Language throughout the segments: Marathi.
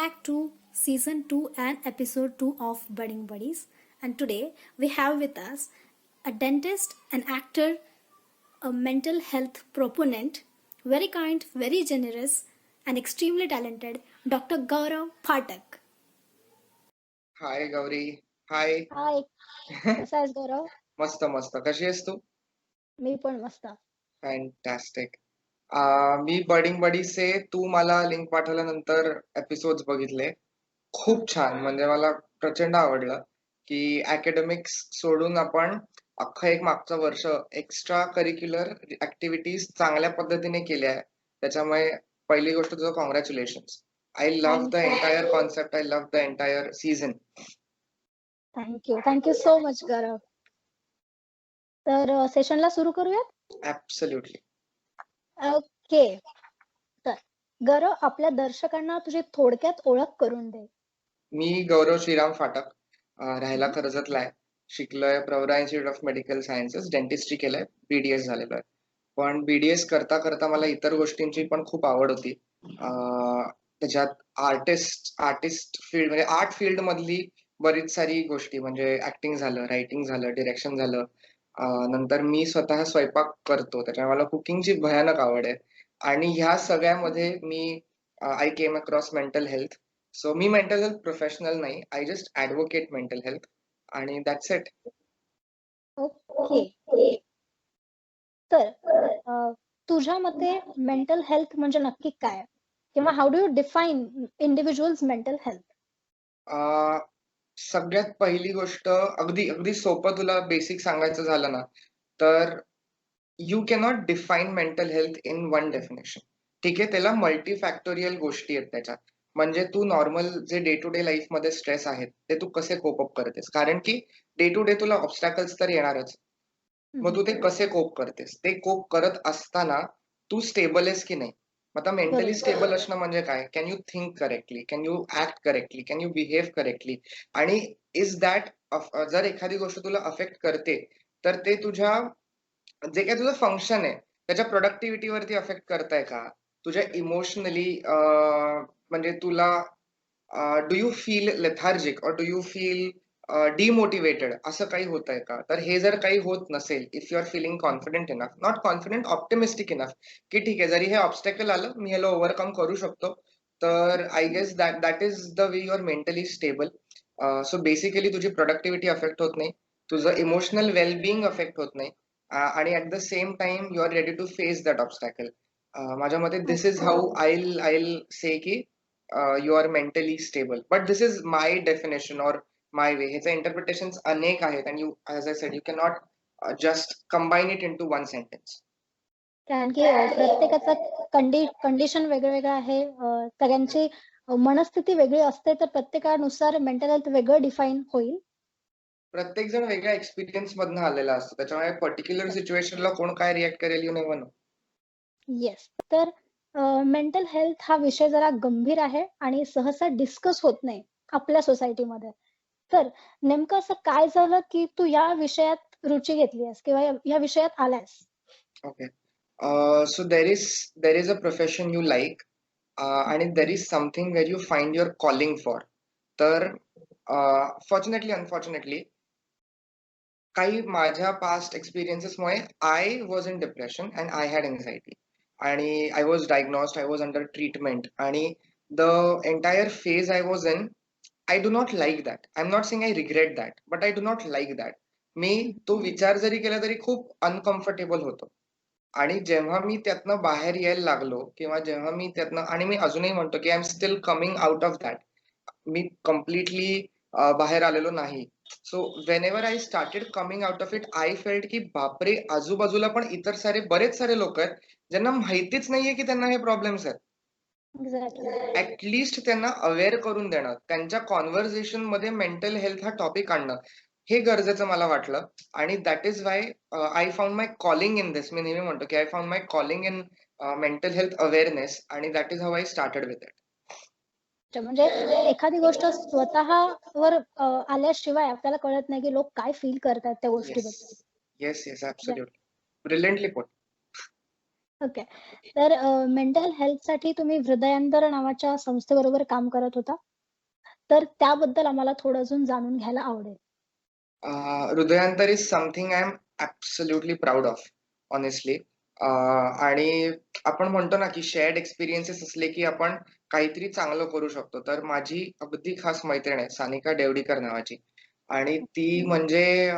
back to season 2 and episode 2 of Budding Buddies. And today we have with us a dentist, an actor, a mental health proponent, very kind, very generous, and extremely talented Dr. Gaurav Phatak. हाय गौरी. हाय. हाय, कसा आहेस गौरव? मस्त मस्त. कशी आहेस तू? मी पण मस्त. फॅन्टॅस्टिक. मी बडिंग बडीचे तू मला लिंक पाठवल्यानंतर एपिसोड्स बघितले. खूप छान, म्हणजे मला प्रचंड आवडलं की अकॅडमिक्स सोडून आपण अख्खं एक मागचं वर्ष एक्स्ट्रा करिक्युलर ऍक्टिव्हिटीज चांगल्या पद्धतीने केल्या आहे. त्याच्यामुळे पहिली गोष्ट तुझं congratulations. I love the Thank you. Entire concept. I love the entire season. Thank you so much Gaurav. तर सेशनला सुरू करूयात. ऍब्सोल्युटली. ओके. तर गौरव, आपल्या दर्शकांना तुझी थोडक्यात ओळख करून दे. मी गौरव श्रीराम फाटक, राहायला कर्जतला आहे. शिकलोय Pravara institute of medical sciences, dentistry केलंय, BDS झालेलो आहे. पण BDS करता करता मला इतर गोष्टींची पण खूप आवड होती. त्याच्यात आर्टिस्ट फील्ड म्हणजे आर्ट फील्ड मधली बरीच सारी गोष्टी, म्हणजे ऍक्टिंग झालं, रायटिंग झालं, डिरेक्शन झालं. नंतर मी स्वतः स्वयंपाक करतो, त्याच्यामुळे मला कुकिंगची भयानक आवड आहे. आणि ह्या सगळ्यामध्ये मी I came across mental health. So मी मेंटल हेल्थ प्रोफेशनल नाही, I just advocate mental health, आणि दॅट्स इट. ओके. तर तुझ्या मते मेंटल हेल्थ म्हणजे नक्की काय, किंवा how do you define individuals mental health? सगळ्यात पहिली गोष्ट, अगदी अगदी सोपं तुला बेसिक सांगायचं झालं ना, तर you cannot define mental health in one definition. ठीक आहे, त्याला मल्टीफॅक्टोरियल गोष्टी आहेत त्याच्यात. म्हणजे तू नॉर्मल जे डे टू डे लाईफ मध्ये स्ट्रेस आहेत ते तू कसे कोप अप करतेस, कारण की डे टू डे तुला ऑब्स्टॅकल्स तर येणारच. मग तू ते कसे कोप करतेस, ते कोप करत असताना तू स्टेबल आहेस की नाही. आता मेंटली बरोबर. स्टेबल असणं म्हणजे काय? Can you think correctly, can you act correctly, can you behave correctly, आणि इज दॅट, जर एखादी गोष्ट तुला अफेक्ट करते तर ते तुझ्या जे काही तुझं फंक्शन आहे त्याच्या प्रोडक्टिव्हिटीवरती अफेक्ट करताय का, तुझ्या इमोशनली, म्हणजे तुला डू यू फील लेथार्जिक और डू यू फील डिमोटिवेटेड, असं काही होत आहे का. तर हे जर काही होत नसेल, if you are feeling confident enough, not confident, optimistic enough, की ठीक आहे जरी हे ऑब्स्टॅकल आलं मी ह्याला ओव्हरकम करू शकतो, तर I guess that is the way you are mentally stable. So basically तुझी प्रोडक्टिव्हिटी अफेक्ट होत नाही, तुझं इमोशनल वेलबिंग अफेक्ट होत नाही, आणि at the same time you are ready to face that obstacle. माझ्या मते this is how I say की you are mentally stable. But this is my definition or my way. ह्याचे इंटरप्रिटेशन अनेक आहेत, आणि you, as I said, you can not just combine it into one sentence. कारण की प्रत्येकाचं कंडिशन वेगळं आहे. सगळ्यांची मनस्थिती वेगळी असते, तर प्रत्येकानुसार मेंटल हेल्थ वेगळं डिफाईन होईल. प्रत्येक जण वेगळ्या एक्सपिरियन्स मधनं आलेला असतो, त्याच्यामुळे पर्टिक्युलर सिच्युएशनला कोण काय रिॲक्ट करेल यू नेव्हर नो. येस. तर मेंटल हेल्थ हा विषय जरा गंभीर आहे आणि सहसा डिस्कस होत नाही आपल्या सोसायटीमध्ये. तर नेमकं असं काय झालं की तू या विषयात रुची घेतलीस किंवा या विषयात आलास? Okay. So there is a profession you like, and there is something where you find your calling for. तर फॉर्च्युनेटली अनफॉर्च्युनेटली काही माझ्या पास्ट एक्सपिरियन्सेसमुळे I was in depression and I had anxiety, आणि I was diagnosed, I was under treatment, आणि the entire phase I was in, I do not like that. I am not saying I regret that, but I do not like that. मी तो विचार जरी केला तरी खूप अनकम्फर्टेबल होतो. आणि जेव्हा मी त्यातनं बाहेर यायला लागलो, किंवा जेव्हा मी त्यातनं, आणि मी अजूनही म्हणतो की I am still coming out of that, मी कम्प्लिटली बाहेर आलेलो नाही. So whenever I started coming out of it, I felt की बापरे, आजूबाजूला पण इतर बरेच सारे लोक आहेत ज्यांना माहितीच नाहीये की त्यांना हे प्रॉब्लेम्स आहेत. एक्झॅक्टली. ऍटलिस्ट त्यांना अवेअर करून देणं, त्यांच्या कॉन्व्हर्सेशन मध्ये मेंटल हेल्थ हा टॉपिक आणणं, हे गरजेचं मला वाटलं. आणि that is why I found my calling in this. मी नेहमी म्हणतो की I found my calling in mental health awareness, आणि that is how I started with it. म्हणजे एखादी गोष्ट स्वतःवर आल्याशिवाय आपल्याला कळत नाही की लोक काय फील करतात त्या येस गोष्टीबद्दल. Yes yes, absolutely. Brilliantly put. Okay. तर मेंटल हेल्थसाठी तुम्ही हृदयांतर नावाच्या संस्थेबरोबर काम करत होता. तर त्याबद्दल आम्हाला थोडं अजून जाणून घ्यायला आवडेल. Hridayantar is something I am absolutely proud of honestly. आणि आपण म्हणतो ना, की शेअर्ड एक्सपिरियन्सेस असले, की आपण काहीतरी चांगलं करू शकतो. तर माझी अगदी खास मैत्रीण आहे, सानिका देवडीकर नावाची. आणि ती म्हणजे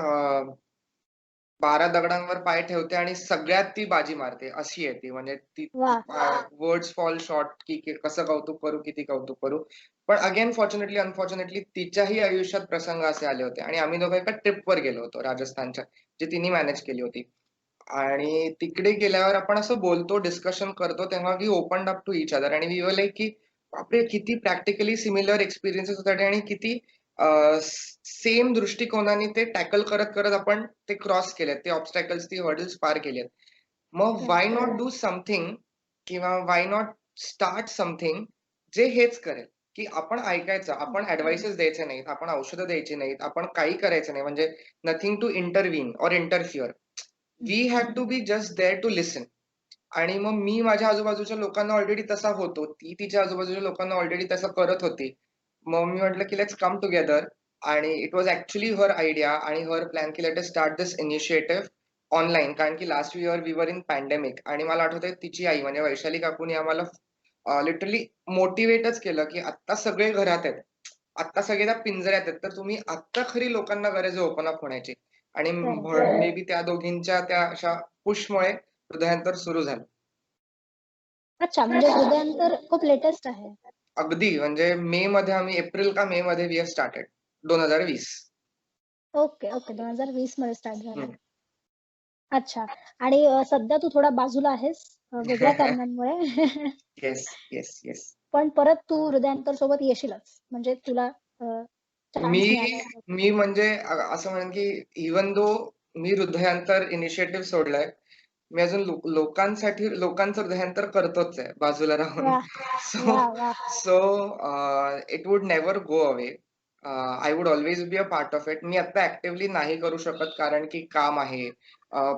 12 दगडांवर पाय ठेवते आणि सगळ्यात ती बाजी मारते, अशी आहे ती. म्हणजे ती वाह! वर्ड्स फॉल शॉर्ट, की कसं कौतुक करू, किती कौतुक करू. पण अगेन फॉर्च्युनेटली, अनफॉर्च्युनेटली तिच्याही आयुष्यात प्रसंग असे आले होते आणि आम्ही दोघं एका ट्रिपवर गेलो होतो राजस्थानच्या, जी तिने मॅनेज केली होती. आणि तिकडे गेल्यावर आपण असं बोलतो, डिस्कशन करतो, तेव्हा we opened up to each other आणि वी वर लाइक, की बापरे! किती प्रॅक्टिकली सिमिलर एक्सपिरियन्सेस होतात आणि किती सेम दृष्टिकोनाने ते टॅकल करत आपण ते क्रॉस केलेत. ते ऑब्स्टॅकल्स, ती हर्डल्स पार केलेत. मग right. Why not do something किंवा व्हाय नॉट स्टार्ट समथिंग जे हेच करेल, की आपण ऐकायचं, आपण ॲडवाइसेस द्यायचे नाहीत, आपण औषधं द्यायची नाहीत, आपण काही करायचं नाही. म्हणजे nothing to intervene or interfere. We have to be just there to listen. आणि मग मी माझ्या आजूबाजूच्या लोकांना ऑलरेडी तसा होतो. ती तिच्या आजूबाजूच्या लोकांना ऑलरेडी तसं करत होती. मग मी म्हटलं, की लेट्स कम टुगेदर. आणि it was actually her idea आणि हर प्लॅन, की let us start this initiative online. कारण की last year we were in pandemic आणि मला आठवतंय तिची आई म्हणजे वैशाली काकूनी आम्हाला लिटरली मोटिव्हेटच केलं, की आत्ता सगळे घरात आहेत. आत्ता सगळे त्या पिंजऱ्यात आहेत. तर तुम्ही आत्ता खरी लोकांना गरज आहे ओपन अप होण्याची. आणि करेक्ट. मे बी त्या दोघींच्या त्या अशा पुशमुळे हृदयांतर सुरू झालं. अच्छा, म्हणजे हृदयांतर खूप लेटेस्ट आहे. अगदी म्हणजे मेमध्ये आम्ही एप्रिल का मेमध्ये we have started 2020. Okay, okay. 2020 मध्ये स्टार्ट झालं. हं. अच्छा. आणि सध्या तू थोडा बाजूला आहेस वेगळ्या कारणांमुळे. Yes, yes, yes. पण परत तू हृदयांतर सोबत येशीलच. म्हणजे तुला मी चान्स मिळाला आहे. मी म्हणजे असं म्हणेन की इव्हन दो मी हृदयांतर इनिशिएटिव्ह सोडलाय, मी अजून लोकांसाठी लोकांचं हृदयांतर करतोच आहे बाजूला राहून. वाह! सो वाह! वाह! So it would never go away. I would always be a part of it. मी आता ॲक्टिव्हली नाही करू शकत कारण की काम आहे.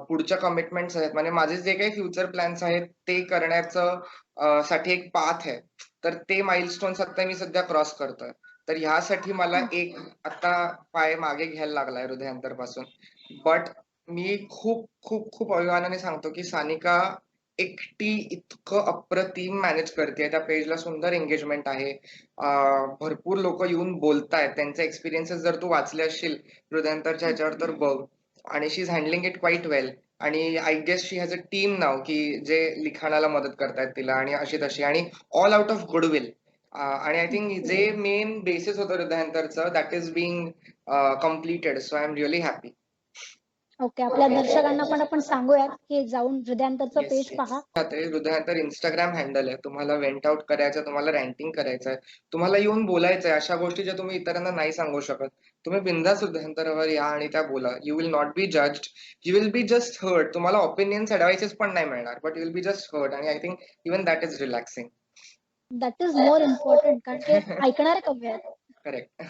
पुढच्या कमिटमेंट्स आहेत. म्हणजे माझे जे काही फ्युचर प्लॅन्स आहेत ते करण्याचं साठी एक पाथ आहे. तर ते माइलस्टोन्स आता मी सध्या क्रॉस करतोय. तर ह्यासाठी मला एक आता पाय मागे घ्यायला लागलाय हृदयांतरपासून. बट मी खूप, खूप, खूप अभिमानाने सांगतो, की सानिका एकटी इतकं अप्रतिम मॅनेज करतेय. त्या पेजला सुंदर एंगेजमेंट आहे. भरपूर लोकं येऊन बोलतायत. त्यांचे एक्सपिरियन्सेस जर तू वाचले असशील हृदयांतरच्या ह्याच्यावर तर बघ. आणि she is handling it quite well. आणि I guess she has a team now, की जे लिखाणाला मदत करतायत तिला आणि अशी तशी आणि ऑल आउट ऑफ गुडविल. आणि आय थिंक जे मेन बेसिस होतं हृदयांतरचं that is being completed. So I am really happy. Okay. आपल्या दर्शकांना पण आपण सांगूयात, की जाऊन हृदयांतरचं येस, पेज येस. पहा. ते हृदयांतर Instagram हँडल आहे. तुम्हाला वेंट आउट करायचं, तुम्हाला रॅन्टिंग करायचंय, तुम्हाला येऊन बोलायचंय. अशा गोष्टी ज्या तुम्ही इतरांना नाही सांगू शकत. तुम्ही बिनधास्त हृदयांतरावर या आणि त्या बोला. You will not be judged. You will be just heard. तुम्हाला ओपिनियन्स, एडवाइसेस पण नाही मिळणार. But you will be just heard आणि I think even that is relaxing. That is more important कारण की ऐकणारे कमी आहेत. करेक्ट.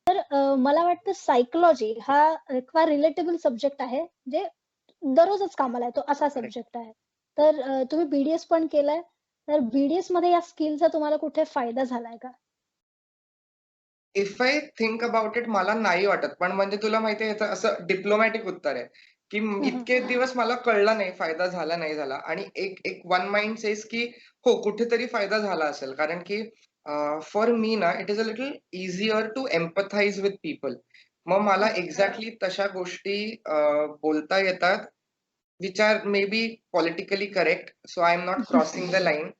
तर मला वाटतं सायकॉलॉजी हा एक फार रिलेटेबल सब्जेक्ट आहे, जे दररोजच कामाला येतो असा करेक्ट. सब्जेक्ट आहे. तर तुम्ही बी पण केलंय. तर मध्ये या स्किलचा तुम्हाला कुठे फायदा झालाय का? If I think about it मला नाही वाटत. पण म्हणजे तुला माहिती आहे याचं असं डिप्लोमॅटिक उत्तर आहे, की हं, हं. इतके दिवस मला कळलं नाही फायदा झाला नाही झाला आणि एक एक वन माइंड सेज की हो, कुठेतरी फायदा झाला असेल. कारण की फॉर मी ना it is a little easier to empathize with people. मग मला ओके. एक्झॅक्टली तशा गोष्टी बोलता येतात which are may be politically correct. So I am not crossing the line.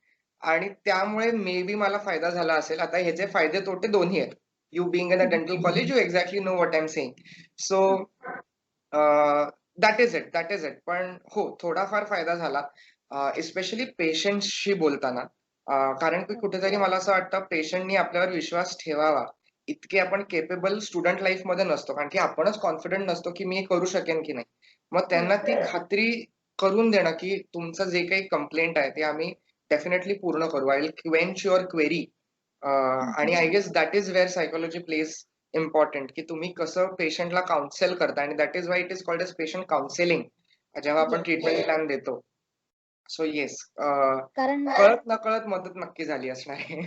आणि त्यामुळे मे बी मला फायदा झाला असेल. आता ह्याचे फायदे तोटे दोन्ही आहेत. You being in a हं. dental college, you exactly know what I'm saying. So that is it, that is it. पण हो, थोडाफार फायदा झाला. स्पेशली पेशंट्सशी बोलताना. कारण की कुठेतरी मला असं वाटतं पेशंटनी आपल्यावर विश्वास ठेवावा. इतके आपण केपेबल स्टुडंट लाईफमध्ये नसतो. कारण की आपणच कॉन्फिडंट नसतो, की मी हे करू शकेन की नाही. मग त्यांना ती खात्री करून देणं, की तुमचं जे काही कंप्लेंट आहे ते आम्ही डेफिनेटली पूर्ण करू. I will quench your query. हं, आणि हं. I guess that is where psychology plays important, की तुम्ही कसं पेशंटला काउन्सेल करता आणि that is why it is called as patient counselling जेव्हा आपण येस. ट्रीटमेंट प्लॅन देतो. सो येस, कारण कळत नकळत मदत नक्की झाली असणार आहे.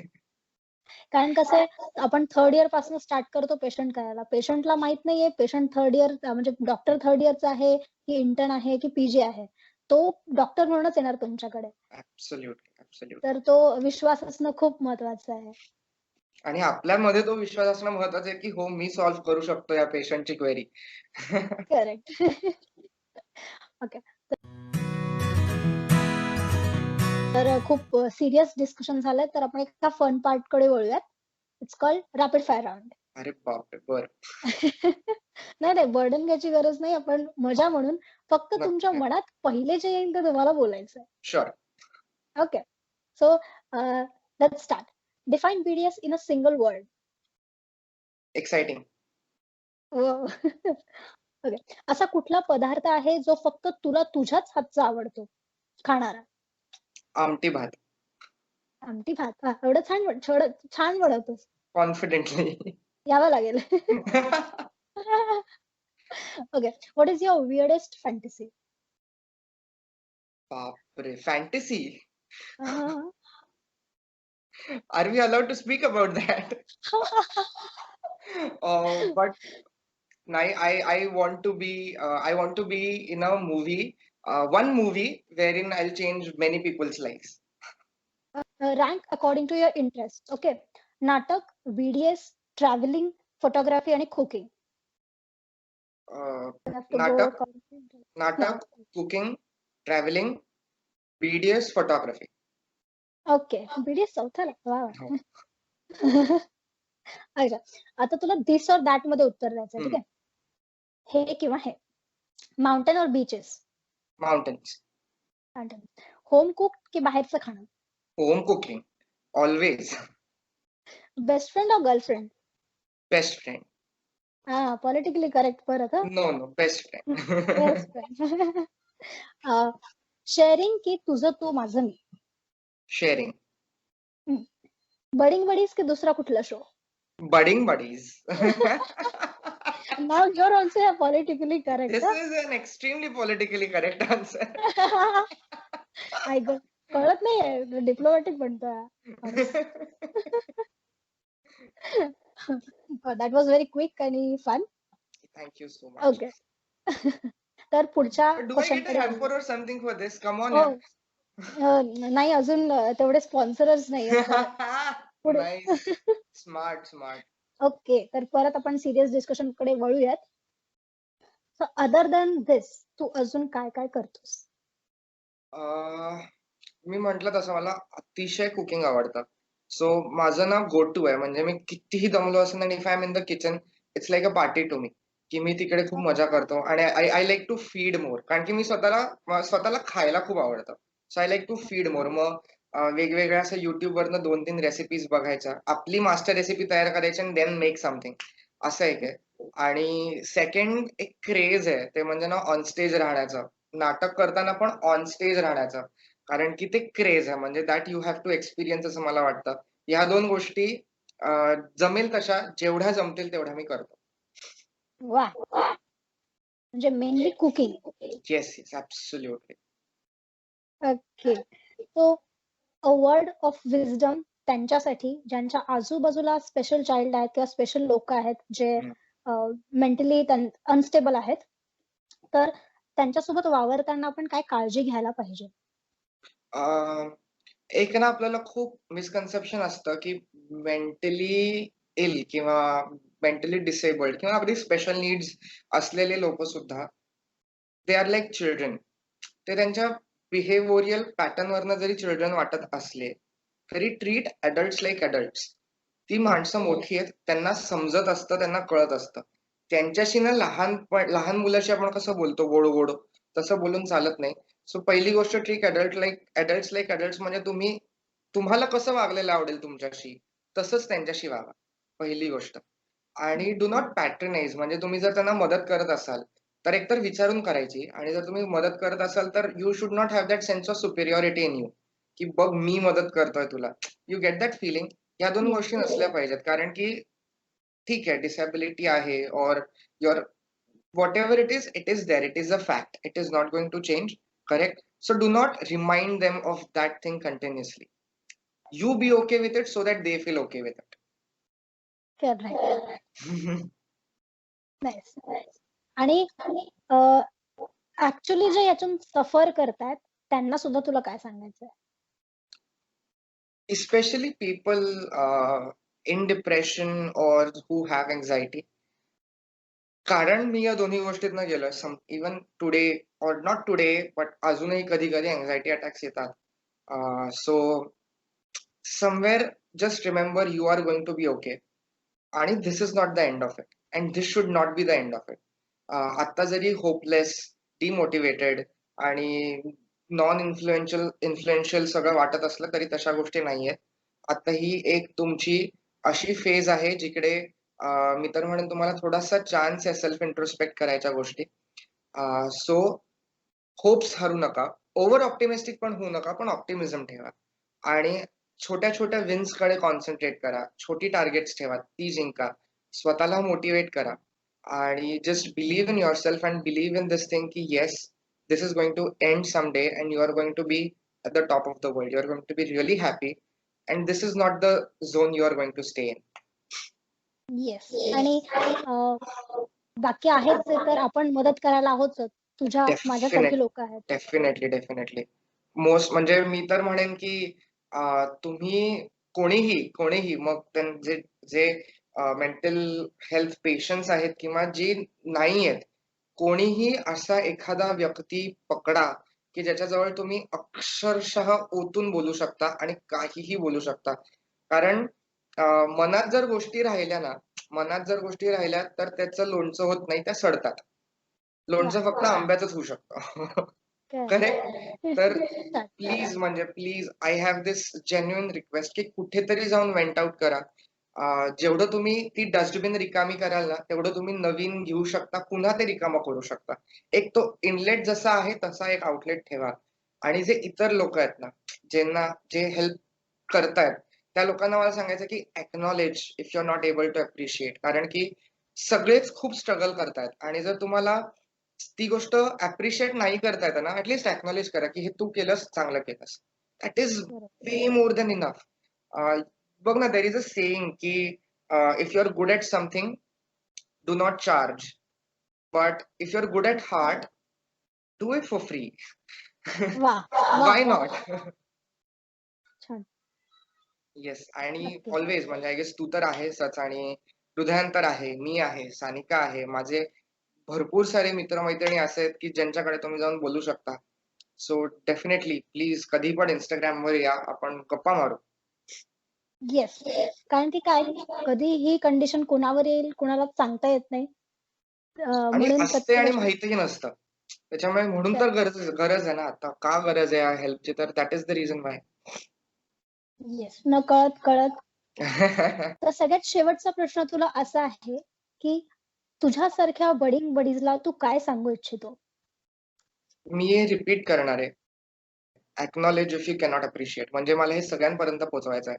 कारण कसं आहे, आपण थर्ड इयर पासून स्टार्ट करतो पेशंट करायला. पेशंटला माहित नाहीये पेशंट थर्ड इयर म्हणजे डॉक्टर थर्ड इयरचा आहे, की इंटर्न आहे, की पीजी आहे. तो डॉक्टर म्हणूनच येणार तुमच्याकडे. ऍब्सोल्युटली. तर तो विश्वास असणं खूप महत्वाचं आहे. आणि आपल्यामध्ये तो विश्वास असणं महत्वाचं आहे, की हो मी सॉल्व्ह करू शकतो या पेशंटची क्वेरी. करेक्ट. ओके. तर खूप सीरियस डिस्कशन झालंय, तर आपण एका फन पार्टकडे वळूयात. It's called rapid fire round. अरे बापरे! बरं. नाही, बर्डन घ्यायची गरज नाही. आपण मजा म्हणून फक्त तुमच्या नक्की. मनात पहिले जे येईल ते तुम्हाला बोलायचंय. Sure. Okay. So let's start. Define BDS in a single word. Exciting. Okay. असा कुठला पदार्थ आहे जो फक्त तुला तुझ्याच हातचा आवडतो खाणारा? आमटी भात. आमटी भात. वाह! एवढं छान बनवतोस. कॉन्फिडेंटली. यावं लागेल. Okay. What is your weirdest fantasy? बापरे! फॅन्टसी? हां. Are we allowed to speak about that? But नाही, I want to be in a movie, one movie wherein I'll change many people's lives. Rank according to your interest. Okay. नाटक, BDS, ट्रॅव्हलिंग, फोटोग्राफी आणि cooking. Uh, You have to go नाटक, according to interest. नाटक, cooking, traveling, BDS, photography. Okay. BDS चौथ्याला. वाह! हो. अच्छा. आता तुला धिस और दॅट मध्ये उत्तर द्यायचंय. ठीक हम्म. आहे? हे किंवा हे. Mountain or beaches? Mountains. Mountain. Home cooked की बाहेरचं खाणं? Home cooking. Always. Best friend or girlfriend? Best friend. हां, पॉलिटिकली करेक्ट परत हां. No, best friend. Best friend. Sharing की तुझं तू माझं मी? Sharing. बडिंग बडीज की दुसरा कुठला शो? Budding buddies. नाव your also politically correct This हां. is an extremely politically correct answer. आई गं! कळत नाहीये डिप्लोमॅटिक बनतोय हा माणूस. दॅट वॉज व्हेरी क्विक आणि fun. Thank you so much. Okay. तर पुढच्या But do I get a क्वेश्चनकडे hamper वळूया. or something for this? Come on, हो. yeah. नाही अजून तेवढे स्पॉन्सरच नाहीयेत परत. पुढे. Nice. Smart. ओके. तर परत आपण सीरियस डिस्कशनकडे वळूयात. सो अदर दॅन धिस तू अजून काय करतोस? मी म्हटलं तसं मला अतिशय कुकिंग आवडतं. सो माझं ना गो टू आहे. म्हणजे मी कितीही दमलो असेल आणि if I am in the kitchen, it's like a party to me. की मी तिकडे खूप मजा करतो आणि I like to feed more. कारण की मी स्वतःला खायला खूप आवडतं. So I like to feed more. मग वेगवेगळ्या असं YouTubeवरनं 2-3 रेसिपीज बघायच्या. आपली मास्टर रेसिपी तयार करायची आणि देन मेक समथिंग. असं एक आहे. आणि सेकंड एक क्रेज आहे. ते म्हणजे ना ऑन स्टेज राहण्याचं. नाटक करताना पण ऑन स्टेज राहण्याचं. कारण की ते क्रेज आहे. म्हणजे that you have to experience असं मला वाटतं. ह्या 2 गोष्टी जमेल तशा, जेवढ्या जमतील तेवढ्या मी करतो. वाह! म्हणजे mainly cooking. Yes, absolutely. Okay. So a word of wisdom त्यांच्यासाठी ज्यांच्या आजूबाजूला स्पेशल चाइल्ड आहेत किंवा स्पेशल लोक आहेत जे हं. मेंटली अनस्टेबल आहेत. तर त्यांच्यासोबत वावरताना आपण काय काळजी घ्यायला पाहिजे? एक ना आपल्याला खूप मिसकन्सेप्शन असतं, की मेंटली इल किंवा मेंटली डिसेबल्ड किंवा अगदी स्पेशल नीड्स असलेले लोकं सुद्धा दे आर लाइक चिल्ड्रन. ते त्यांच्या बिहेवियरल पॅटर्नवरनं जरी चिल्ड्रन वाटत असले, तरी ट्रीट अडल्ट्स लाइक अडल्ट्स. ती माणसं मोठी आहेत, त्यांना समजत असतं, त्यांना कळत असतं. त्यांच्याशी ना लहान मुलाशी आपण कसं बोलतो गोड-गोड, तसं बोलून चालत नाही. सो पहिली गोष्ट ट्रीट अडल्ट्स लाइक अडल्ट्स म्हणजे तुम्हाला कसं वागलेलं आवडेल तुमच्याशी, तसंच त्यांच्याशी वागा. पहिली गोष्ट. आणि डू नॉट पॅट्रनाइज म्हणजे तुम्ही जर त्यांना मदत करत असाल, तर एकतर विचारून करायची आणि जर तुम्ही मदत करत असाल, तर you should not have that sense of superiority in you, की बघ मी मदत करतोय तुला. You get that feeling. या 2 येस. गोष्टी नसल्या पाहिजेत. कारण की ठीक आहे डिसॅबिलिटी आहे or your whatever it is there. It is a fact. It is not going to change. correct? So do not remind them of that thing continuously. You be okay with it so that they feel okay with correct. it. Nice. आणि ऍक्च्युली जे यातून सफर करतायत त्यांना सुद्धा तुला काय सांगायचंय? Especially people in depression or who have anxiety. कारण मी या दोन्ही गोष्टीतनं गेलोय. Even today or not today but अजूनही कधी कधी अँझायटी अटॅक्स येतात. So somewhere just remember you are going to be okay आणि this is not the end of it and this should not be the end of it. आता जरी होपलेस, डिमोटिवेटेड आणि नॉन इन्फ्लुएन्शियल सगळं वाटत असलं तरी तशा गोष्टी नाहीयेत. आता ही एक तुमची अशी फेज आहे जिकडे मी तर म्हणेन तुम्हाला थोडासा चान्स आहे सेल्फ इंट्रोस्पेक्ट करायच्या गोष्टी. सो होप्स हरू नका, ओव्हर ऑप्टिमिस्टिक पण होऊ नका, पण ऑप्टिमिझम ठेवा आणि छोट्या छोट्या विन्स कडे कॉन्सन्ट्रेट करा. छोटी टार्गेट्स ठेवा, ती जिंका. स्वतःला मोटिवेट करा आणि just believe in yourself and believe in this thing की yes, this is going to end someday and you are going to be at the top of the world. You are going to be really happy and this is not the zone you are going to stay in. Yes. आणि बाकी आहेत ते तर आपण मदत करायला आहोतच. तुझ्या माझ्यासारखी लोक आहेत. डेफिनेटली मोस्ट म्हणजे मी तर म्हणेन की तुम्ही कोणीही मग जे मेंटल हेल्थ पेशंट्स आहेत किंवा जे नाही आहेत, कोणीही असा एखादा व्यक्ती पकडा की ज्याच्याजवळ तुम्ही अक्षरशः ओतून बोलू शकता आणि काहीही बोलू शकता. कारण मनात जर गोष्टी राहिल्या तर त्याचं लोणचं होत नाही, त्या सडतात. लोणचं फक्त आंब्याचंच होऊ शकतं. करेक्ट? तर please I have this genuine request की कुठेतरी जाऊन वेंट आउट करा. जेवढं तुम्ही ती डस्टबिन रिकामी कराल ना, तेवढं तुम्ही नवीन घेऊ शकता, पुन्हा ते रिकामं करू शकता. एक तो इनलेट जसा आहे तसा एक आउटलेट ठेवा आणि जे इतर लोक आहेत ना, जे हेल्प करतायत, त्या लोकांना मला सांगायचं की acknowledge if you are not able to appreciate. कारण की सगळेच खूप स्ट्रगल करतायत आणि जर तुम्हाला ती गोष्ट अप्रिशिएट नाही करता येत ना, ऍटलीस्ट एक्नॉलेज करा की हे तू केलंस, चांगलं केलंस. That is way more than enough. बघ ना, देर इज अ सेइंग की if you are good at something do not charge, but if you are good at heart do it for free. Why not? Yes. आणि ऑलवेज म्हणजे आय गेस तू तर आहेसच आणि हृदयांतर आहे, मी आहे, सानिका आहे, माझे भरपूर सारे मित्रमैत्रिणी असे आहेत की ज्यांच्याकडे तुम्ही जाऊन बोलू शकता. सो डेफिनेटली प्लीज कधी पण इंस्टाग्रामवर या, आपण गप्पा मारू. येस. कारण की काय कधी ही कंडिशन कोणावर येईल कोणाला सांगता येत नाही. आणि असते आणि माहितीही नसतं. त्याच्यामुळे म्हणून तर गरज आहे ना आता. का गरज आहे हेल्पची? तर that is the reason why. Yes. न कळत. तर सगळ्यात शेवटचा प्रश्न तुला असा आहे की तुझ्यासारख्या बडिंग बडीजला तू काय सांगू इच्छितो? मी हे रिपीट करणार आहे. Acknowledge if you cannot appreciate. म्हणजे मला हे सगळ्यांपर्यंत पोहोचवायचं आहे.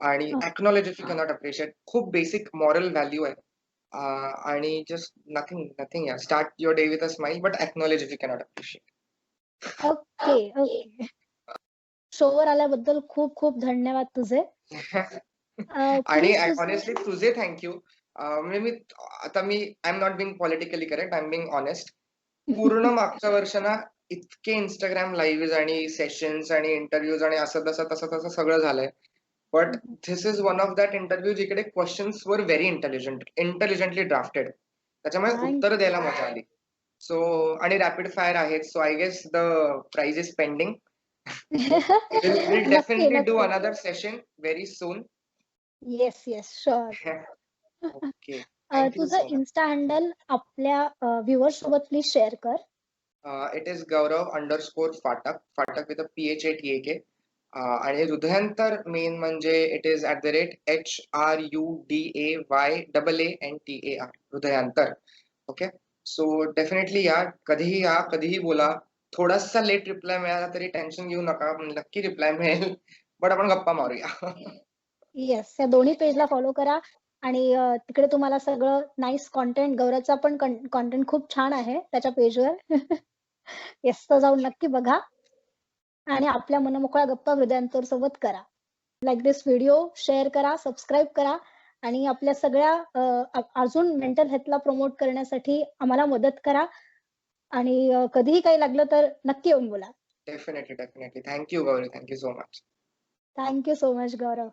आणि acknowledge if you cannot appreciate खूप बेसिक मॉरल व्हॅल्यू आहे. आणि जस्ट नथिंग या. Start your day with a smile but acknowledge if you cannot appreciate. Okay. शोवर आल्याबद्दल खूप खूप धन्यवाद तुझे. आणि ऑनेस्टली तुझे थँक्यू. म्हणजे I am not being politically correct, I am being honest. पूर्ण मागच्या वर्षाला इतके इंस्टाग्राम लाईव्ह आणि सेशन्स आणि इंटरव्ह्यूज आणि असं तसं सगळं झालंय. But this is one of that interview जिकडे क्वेश्चन्स वर व्हेरी इंटेलिजंटली ड्राफ्टेड. त्याच्यामुळे उत्तर द्यायला मजा आली. सो आणि रॅपिड फायर आहेत. So I guess the prize is pending. We'll definitely do another session very soon. Yes, sure. Okay. तुझं इन्स्टा हँडल आपल्या व्ह्युअर्स सोबत प्लीज शेअर कर. It is Gaurav_Fatak. Fatak with a PHATAK. आणि हृदयांतर मेन म्हणजे it is @HRUDAYAANTAR. Hridayantar. Okay. So definitely कधीही बोला. थोडासा लेट रिप्लाय मिळाला तरी टेन्शन घेऊ नका, नक्की रिप्लाय मिळेल. बट आपण गप्पा मारूया. येस. या दोन्ही पेजला फॉलो करा आणि तिकडे तुम्हाला सगळं नाईस कॉन्टेंट, गौरवचा पण कॉन्टेंट खूप छान आहे त्याच्या पेजवर. येस, तर जाऊन नक्की बघा आणि आपल्या मनमोकळ्या गप्पा हृदयांतर सोबत करा. लाईक दिस व्हिडिओ, शेअर करा, सबस्क्राईब करा आणि आपल्या सगळ्या अजून मेंटल हेल्थला प्रमोट करण्यासाठी आम्हाला मदत करा आणि कधीही काही लागलं तर नक्की येऊन बोला. Definitely, definitely. Thank you Gauri. Thank you so much. Thank you so much, Gaurav.